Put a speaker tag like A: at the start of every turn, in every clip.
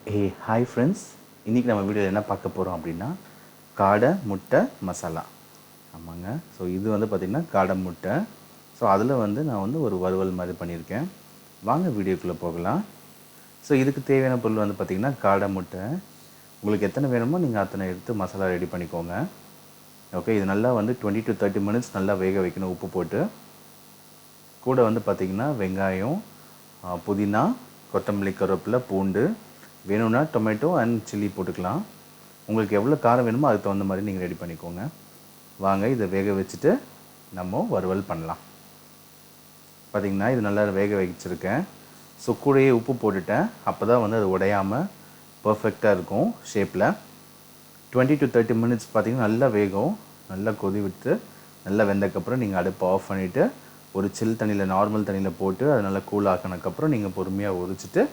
A: Hi friends, இன்றைக்கி நம்ம வீடியோவில் என்ன பார்க்க போகிறோம் அப்படின்னா காடை முட்டை மசாலா. ஆமாங்க. ஸோ இது வந்து பார்த்திங்கன்னா காடை முட்டை. ஸோ அதில் நான் ஒரு வறுவல் மாதிரி பண்ணியிருக்கேன். வாங்க வீடியோக்குள்ளே போகலாம். ஸோ இதுக்கு தேவையான பொருள் பார்த்திங்கன்னா காடை முட்டை. உங்களுக்கு எத்தனை வேணுமோ நீங்கள் அத்தனை எடுத்து மசாலா ரெடி பண்ணிக்கோங்க. ஓகே, இது நல்லா 20 to 30 minutes நல்லா வேக வைக்கணும் உப்பு போட்டு. கூட பார்த்திங்கன்னா வெங்காயம், புதினா, கொத்தமல்லி, கருவேப்பிலை, பூண்டு, வேணும்னா டொமேட்டோ அண்ட் சில்லி போட்டுக்கலாம். உங்களுக்கு எவ்வளோ காரம் வேணுமோ அதுக்கு தகுந்த மாதிரி நீங்கள் ரெடி பண்ணிக்கோங்க. வாங்க இதை வேக வச்சுட்டு நம்ம வறுவல் பண்ணலாம். பார்த்திங்கன்னா இது நல்லா வேக வச்சுருக்கேன். ஸோ கூடயே உப்பு போட்டுட்டேன். அப்போ தான் அது உடையாமல் பர்ஃபெக்டாக இருக்கும் ஷேப்பில். 20 to 30 minutes பார்த்திங்கன்னா நல்லா வேகும். நல்லா கொதி விட்டு நல்லா வெந்தக்கப்புறம் நீங்கள் அடுப்பை ஆஃப் பண்ணிவிட்டு ஒரு சில் தண்ணியில், நார்மல் தண்ணியில் போட்டு அது நல்லா கூல் ஆக்கினதுக்கப்புறம் நீங்கள் பொறுமையாக உரிச்சிட்டு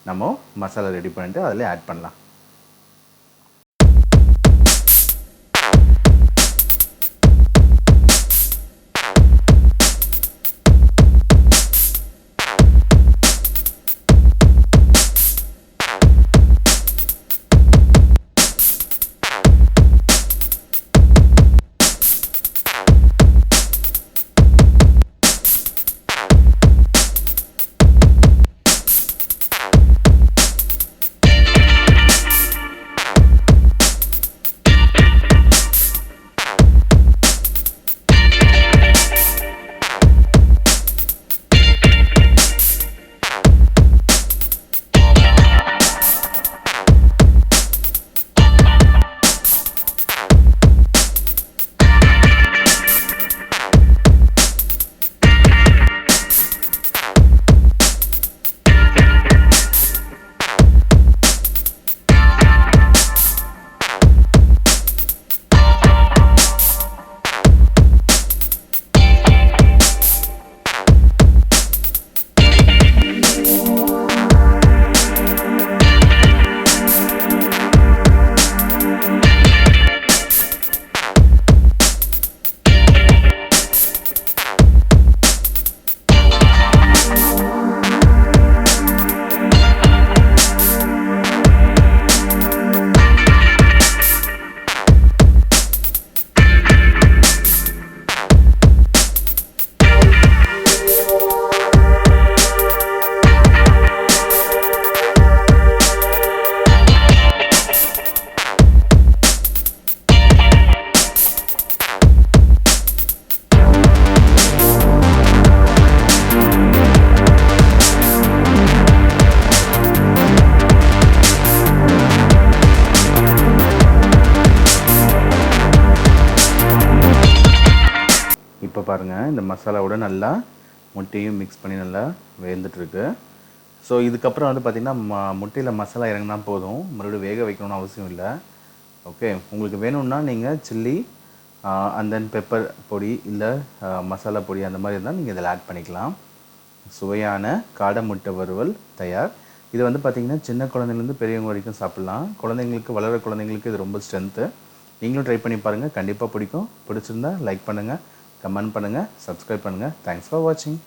A: நம்ம மசாலா ரெடி பண்ணிவிட்டு அதில் ஆட் பண்ணலாம். இப்போ பாருங்கள், இந்த மசாலாவோட நல்லா முட்டையும் மிக்ஸ் பண்ணி நல்லா வேந்துட்டுருக்கு. ஸோ இதுக்கப்புறம் பார்த்திங்கன்னா முட்டையில் மசாலா இறங்கினா போதும், மறுபடியும் வேக வைக்கணும்னு அவசியம் இல்லை. ஓகே, உங்களுக்கு வேணும்னா நீங்கள் சில்லி அண்ட் தென் பெப்பர் பொடி இல்லை மசாலா பொடி அந்த மாதிரி இருந்தால் நீங்கள் இதில் ஆட் பண்ணிக்கலாம். சுவையான காடை முட்டை வறுவல் தயார். இது பார்த்திங்கன்னா சின்ன குழந்தைங்கலேருந்து பெரியவங்க வரைக்கும் சாப்பிட்லாம். குழந்தைங்களுக்கு, வளர குழந்தைங்களுக்கு இது ரொம்ப ஸ்ட்ரென்த்து. நீங்களும் ட்ரை பண்ணி பாருங்கள், கண்டிப்பாக பிடிக்கும். பிடிச்சிருந்தா லைக் பண்ணுங்கள், கமெண்ட் பண்ணுங்கள், சப்ஸ்கிரைப் பண்ணுங்கள். தேங்க்ஸ் ஃபார் வாட்சிங்.